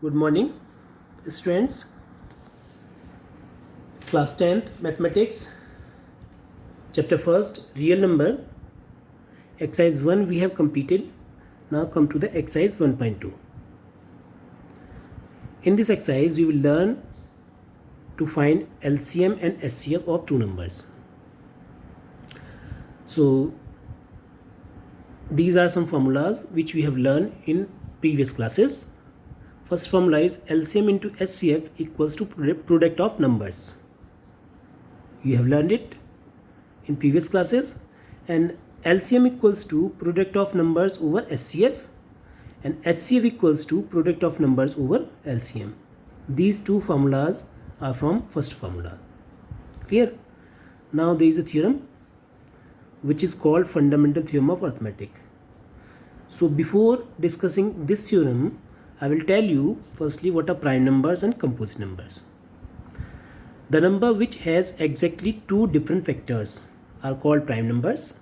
Good morning, students. Class 10th Mathematics, Chapter 1st, Real Number. Exercise 1 we have completed. Now come to the exercise 1.2. In this exercise, we will learn to find LCM and SCF of two numbers. So, these are some formulas which we have learned in previous classes. First formula is LCM into SCF equals to product of numbers. You have learned it in previous classes, and LCM equals to product of numbers over SCF, and HCF equals to product of numbers over LCM. These two formulas are from first formula. Clear? Now there is a theorem which is called fundamental theorem of arithmetic. So before discussing this theorem, I will tell you firstly what are prime numbers and composite numbers. The number which has exactly two different factors are called prime numbers.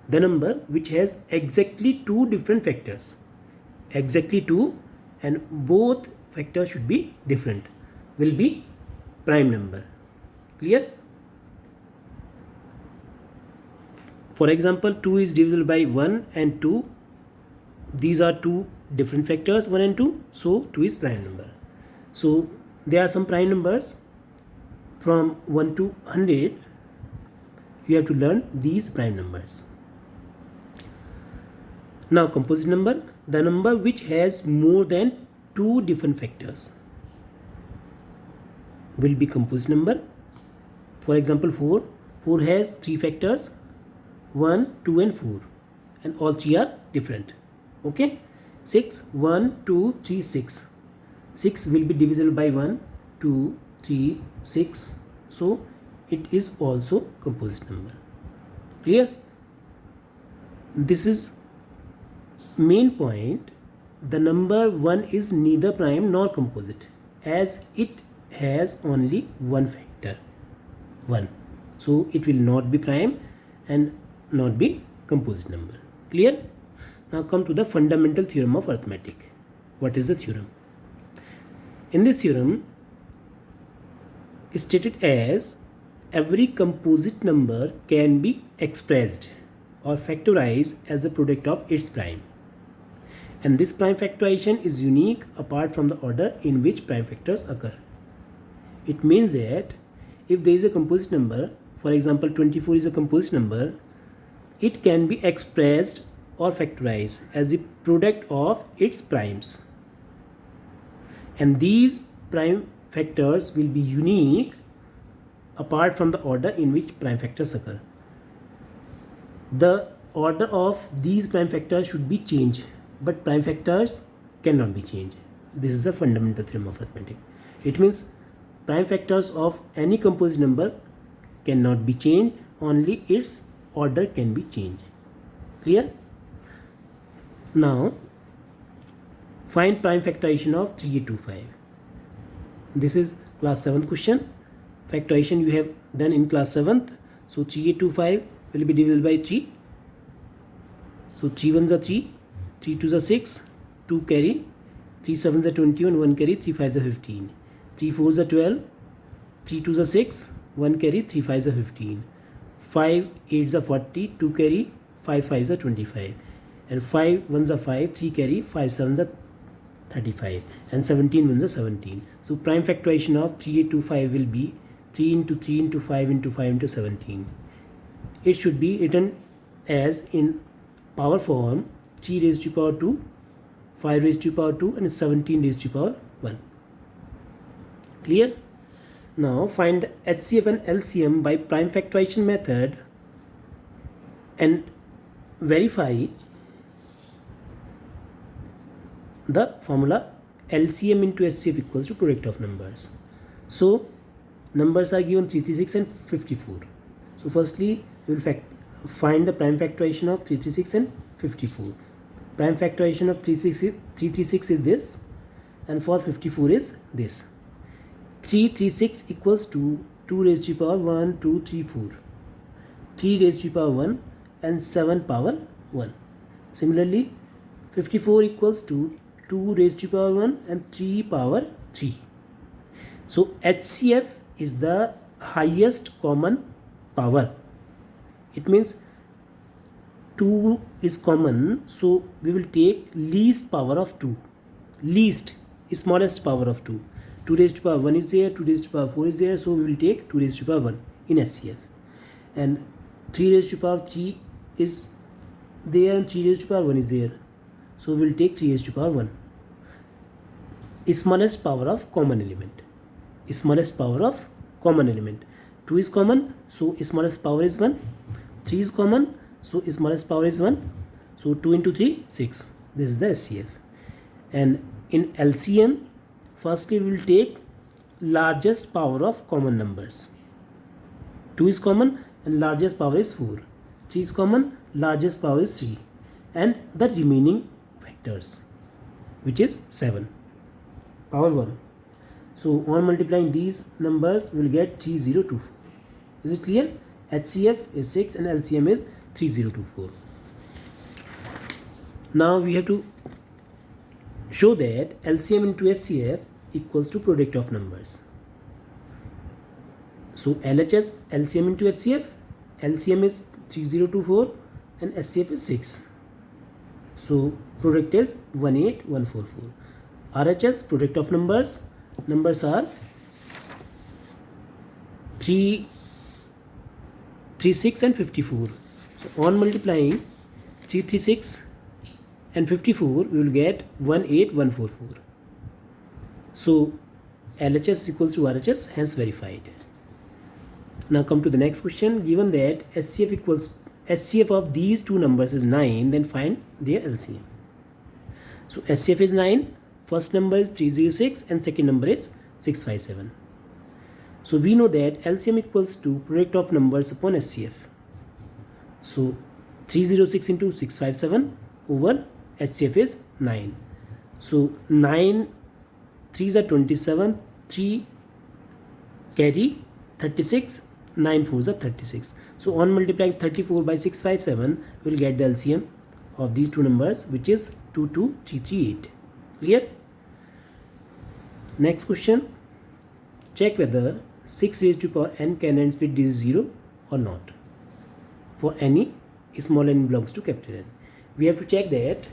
The number which has exactly two different factors, exactly two, and both factors should be different, will be prime number. Clear? For example, 2 is divisible by 1 and 2. These are two different factors, 1 and 2, so 2 is prime number. So there are some prime numbers from 1 to 100. You have to learn these prime numbers. Now composite number, the number which has more than two different factors will be composite number. For example, 4 has three factors, 1, 2 and 4, and all three are different. Okay, 6, 1, 2, 3, 6. 6 will be divisible by 1, 2, 3, 6. So it is also composite number. Clear? This is main point. The number 1 is neither prime nor composite, as it has only one factor, 1. So it will not be prime and not be composite number. Clear? Now come to the fundamental theorem of arithmetic. What is the theorem? In this theorem, stated as every composite number can be expressed or factorized as the product of its prime, and this prime factorization is unique apart from the order in which prime factors occur. It means that if there is a composite number, for example 24 is a composite number, it can be expressed or factorized as the product of its primes, and these prime factors will be unique apart from the order in which prime factors occur. The order of these prime factors should be changed, but prime factors cannot be changed. This is the fundamental theorem of arithmetic. It means prime factors of any composite number cannot be changed, only its order can be changed. Clear? Now find prime factorization of 3825. This is class 7th question. Factorization you have done in class 7th. So 3825 will be divisible by 3. So 3 1s are 3, 3 2s are 6, 2 carry, 3 7s are 21, 1 carry, 3 5s are 15, 3 4s are 12, 3 2s are 6, 1 carry, 3 5s are 15, 5 8s are 40, 2 carry, 5 5s are 25, and 5 1s are 5, 3 carry, 5 7s are 35, and 17 1s are 17. So prime factorization of 3825 will be 3 into 3 into 5 into 5 into 17. It should be written as in power form: 3 raised to power 2, 5 raised to power 2, and 17 raised to power 1. Clear? Now find the HCF and LCM by prime factorization method and verify the formula LCM into HCF equals to product of numbers. So numbers are given 336 and 54. So firstly we will find the prime factorization of 336 and 54. Prime factorization of 336 is this, and for 54 is this. 336 equals to 2 raised to power 1, 2, 3, 4, 3 raised to power 1, and 7 power 1. Similarly 54 equals to 2 raised to power 1 and 3 power 3. So HCF is the highest common power. It means 2 is common, so we will take least power of 2. Least, smallest power of 2. 2 raised to power 1 is there, 2 raised to power 4 is there, so we will take 2 raised to power 1 in HCF. And 3 raised to power 3 is there and 3 raised to power 1 is there. So we will take 3 raised to power 1. Smallest power of common element. Smallest power of common element. 2 is common, so smallest power is 1. 3 is common, so smallest power is 1. So 2 into 3, 6. This is the HCF. And in LCM, firstly we will take largest power of common numbers. 2 is common and largest power is 4. 3 is common, largest power is 3. And the remaining factors, which is 7. Power 1. So on multiplying these numbers, we will get 3024. Is it clear? HCF is 6 and LCM is 3024. Now we have to show that LCM into HCF equals to product of numbers. So LHS, LCM into HCF, LCM is 3024 and HCF is 6. So product is 18144. RHS, product of numbers are 3, 6 and 54. So on multiplying 336 and 54, we will get 18144. So LHS is equals to RHS, hence verified. Now come to the next question. Given that HCF of these two numbers is 9, then find their LCM. So HCF is 9, first number is 306 and second number is 657. So we know that LCM equals to product of numbers upon HCF. So 306 into 657 over HCF is 9. So 9 3s are 27, 3 carry 36, 9 4s are 36. So on multiplying 34 by 657, we will get the LCM of these two numbers, which is 22338. Clear? Next question. Check whether 6 raised to power n can end with digit 0 or not for any small n belongs to capital N. We have to check that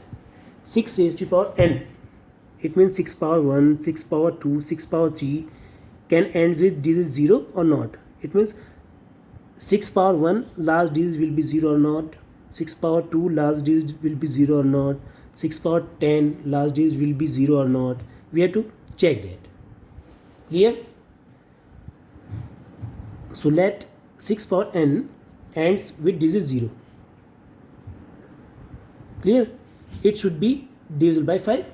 6 raised to power n, it means 6 power 1, 6 power 2, 6 power 3 can end with digit 0 or not. It means 6 power 1 last digit will be 0 or not, 6 power 2 last digit will be 0 or not, 6 power 10 last digit will be 0 or not. We have to check that. Clear? So let 6 power n ends with digit 0. Clear? It should be divisible by 5.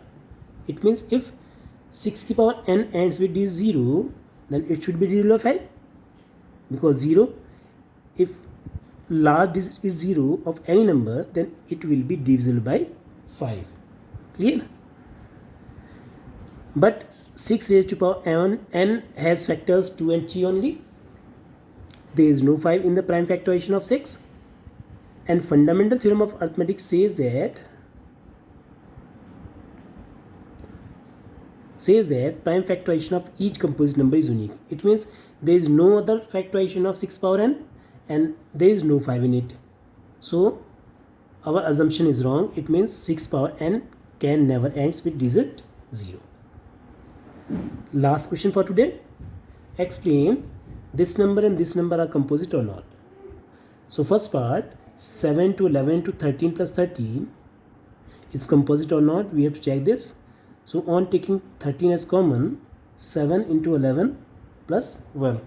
It means if 60 power n ends with digit 0, then it should be divisible by 5. Because 0, if large digit is 0 of any number, then it will be divisible by 5. Clear? But 6 raised to power n has factors 2 and 3 only. There is no 5 in the prime factorization of 6. And fundamental theorem of arithmetic says that prime factorization of each composite number is unique. It means there is no other factorization of 6 power n and there is no 5 in it. So our assumption is wrong. It means 6 power n can never ends with digit 0. Last question for today. Explain this number and this number are composite or not. So first part, 7 to 11 to 13 plus 13 is composite or not. We have to check this. So on taking 13 as common, 7 into 11 plus 1.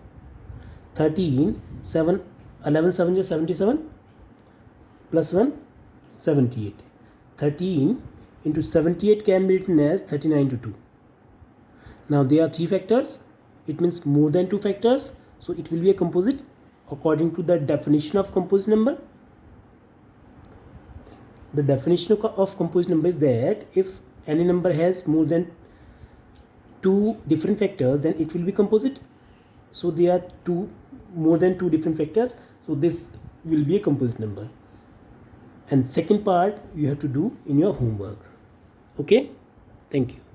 13, 7, 11 7 is 77 plus 1, 78. 13 into 78 can be written as 39 to 2. Now there are 3 factors. It means more than 2 factors. So it will be a composite according to the definition of composite number. The definition of composite number is that if any number has more than 2 different factors, then it will be composite. So there are more than 2 different factors. So this will be a composite number. And second part you have to do in your homework. Okay. Thank you.